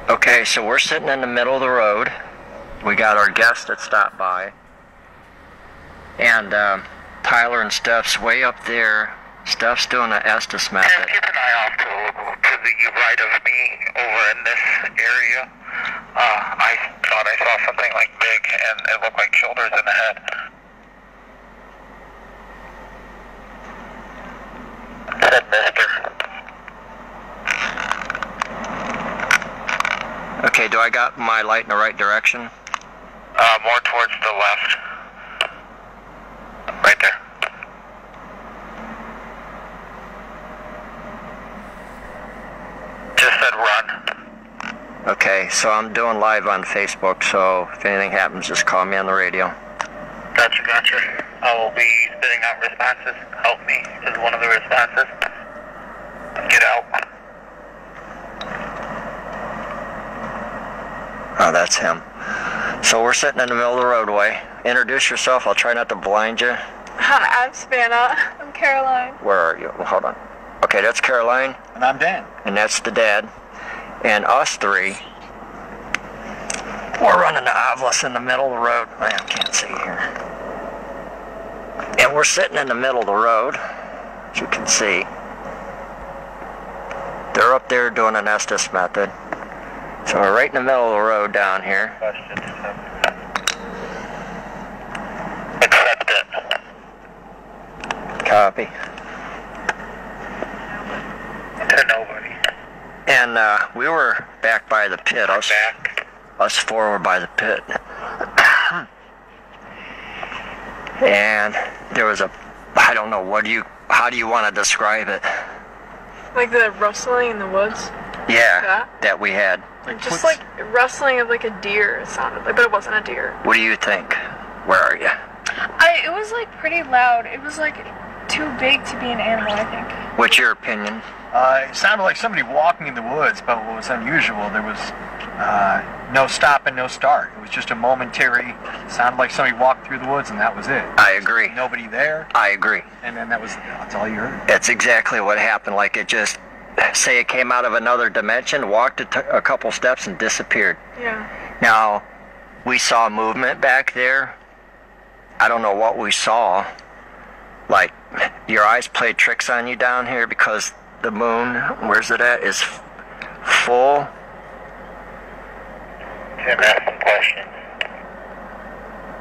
Okay, so we're sitting in the middle of the road. We got our guest that stopped by. And Tyler and Steph's way up there. Steph's doing an Estes method. Yeah, keep an eye out to the right of me over in this area. I thought I saw something like big, and it looked like shoulders in the head. It said mister. Okay, do I got my light in the right direction? More towards the left. Right there. Just said run. Okay, so I'm doing live on Facebook, so if anything happens, just call me on the radio. Gotcha. I will be spitting out responses. Help me is one of the responses. Get out. Oh, that's him. So we're sitting in the middle of the roadway. Introduce yourself. I'll try not to blind you. Hi, I'm Savannah. I'm Caroline. Where are you? Well, hold on. Okay, that's Caroline. And I'm Dan. And that's the dad. And us three, we're running the Obelisk in the middle of the road. Man, I can't see here. And we're sitting in the middle of the road, as you can see. They're up there doing an Estes method. So we're right in the middle of the road down here. Accept it. Copy. To nobody. And we were back by the pit. Us four were by the pit. And there was a, I don't know, how do you want to describe it? Like the rustling in the woods? Yeah, that we had. Just like rustling of like a deer, it sounded like, but it wasn't a deer. What do you think? Where are you? It was like pretty loud. It was like too big to be an animal, I think. What's your opinion? It sounded like somebody walking in the woods, but what was unusual, there was no stop and no start. It was just a momentary, sounded like somebody walked through the woods and that was it. I agree. Nobody there. I agree. And then that's all you heard. That's exactly what happened. Like it just, say it came out of another dimension, walked a couple steps and disappeared. Yeah. Now, we saw movement back there. I don't know what we saw. Like, your eyes played tricks on you down here because the moon, where's it at, is full. Tim asked some questions.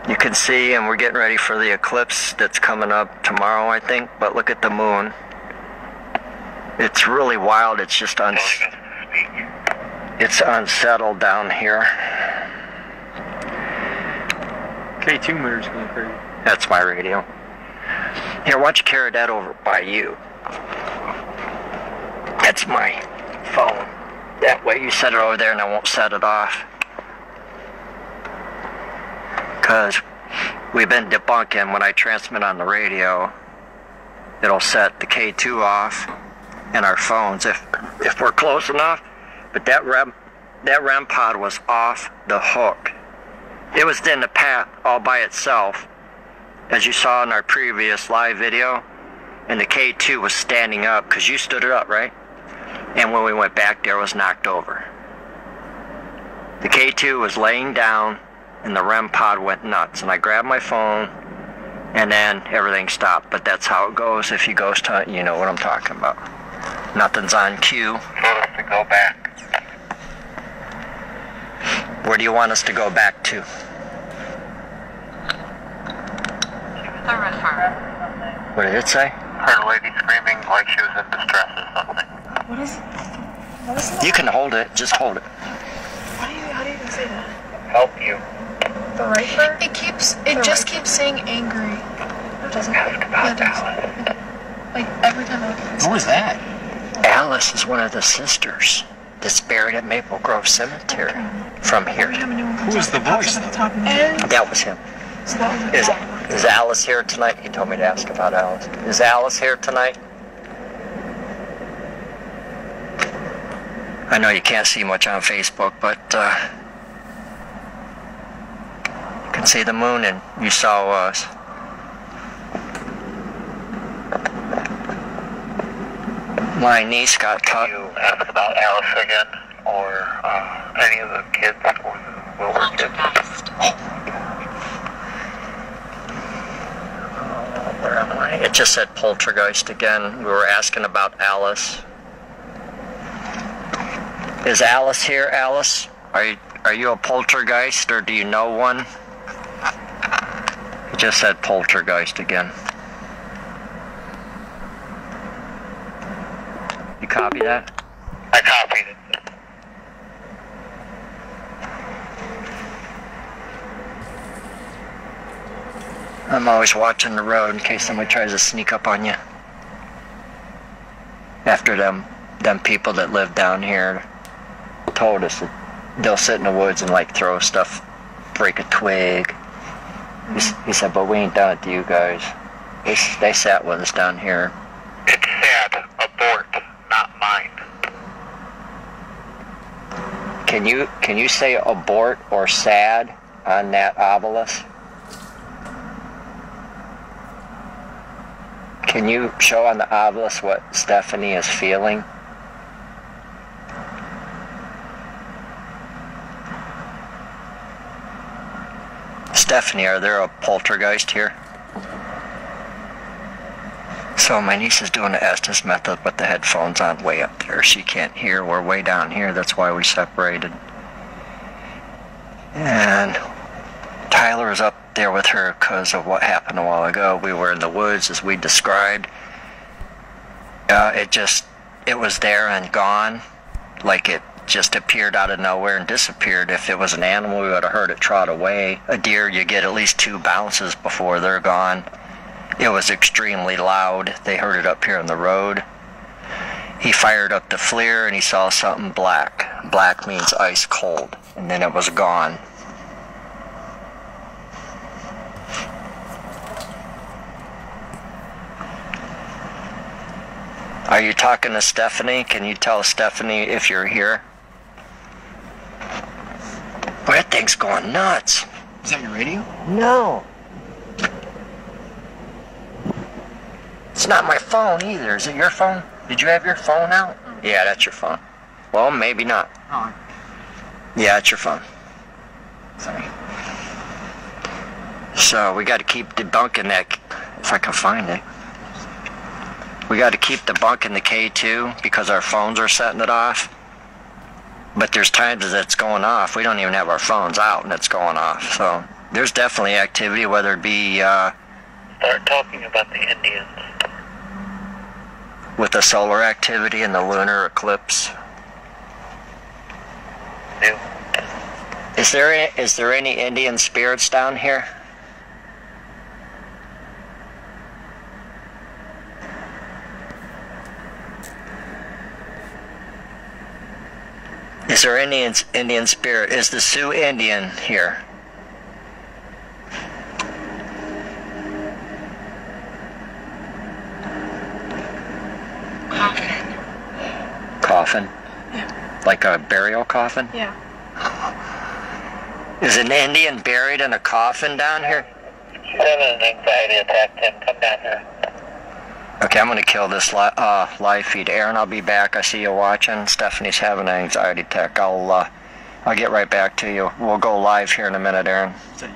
You can see, and we're getting ready for the eclipse that's coming up tomorrow, I think. But look at the moon. It's really wild. It's just it's unsettled down here. K2 motor's going crazy. That's my radio. Here, why don't you carry that over by you? That's my phone. That way you set it over there and I won't set it off. Because we've been debunking when I transmit on the radio, it'll set the K2 off and our phones if we're close enough. But that REM pod was off the hook. It was in the path all by itself, as you saw in our previous live video, and the K2 was standing up because you stood it up, right? And when we went back there, it was knocked over. The K2 was laying down and the REM pod went nuts, and I grabbed my phone and then everything stopped. But that's how it goes if you ghost hunt. You know what I'm talking about. Nothing's on cue. Told us to go back. Where do you want us to go back to? The red farm. What did it say? Heard a lady screaming like she was in distress or something. What is it? You can hold it. Just hold it. How do you say that? Help you. The right bird? It just keeps saying angry. It doesn't. Ask about Alice. Like every time I look at Who was that? Alice is one of the sisters that's buried at Maple Grove Cemetery from here. Who was the voice? That was him. So that was Is Alice here tonight? He told me to ask about Alice. Is Alice here tonight? I know you can't see much on Facebook, but you can see the moon and you saw us. My niece got caught. You ask about Alice again, or any of the kids or the Wilbur kids. Where am I? It just said poltergeist again. We were asking about Alice. Is Alice here, Alice? Are you a poltergeist, or do you know one? It just said poltergeist again. You copy that? I copied it. I'm always watching the road in case somebody tries to sneak up on you. After them people that live down here told us that they'll sit in the woods and like throw stuff, break a twig. He said, but we ain't done it to you guys. They sat with us down here. It's sad. Abort, not mine. Can you say abort or sad on that obelisk? Can you show on the obelisk what Stephanie is feeling? Stephanie, are there a poltergeist here? So my niece is doing the Estes method with the headphones on way up there. She can't hear. We're way down here. That's why we separated. And Tyler is up there with her because of what happened a while ago. We were in the woods as we described. It was there and gone. Like it just appeared out of nowhere and disappeared. If it was an animal, we would have heard it trot away. A deer, you get at least 2 bounces before they're gone. It was extremely loud. They heard it up here on the road. He fired up the FLIR and he saw something black. Black means ice cold. And then it was gone. Are you talking to Stephanie? Can you tell Stephanie if you're here? Boy, that thing's going nuts. Is that your radio? No. It's not my phone either. Is it your phone? Did you have your phone out? Yeah, that's your phone. Well, maybe not. Oh. Yeah, it's your phone. Sorry. So we got to keep debunking that, if I can find it. We got to keep debunking the K2 because our phones are setting it off. But there's times that it's going off. We don't even have our phones out and it's going off. So there's definitely activity, whether it be Start talking about the Indians. with the solar activity and the lunar eclipse. New. Is there any Indian spirits down here? Is there any Indian spirit? Is the Sioux Indian here? Coffin? Yeah. Like a burial coffin? Yeah. Is an Indian buried in a coffin down here? She's having an anxiety attack, Tim. Come down here. Okay, I'm going to kill this live feed. Aaron, I'll be back. I see you watching. Stephanie's having an anxiety attack. I'll get right back to you. We'll go live here in a minute, Aaron. So you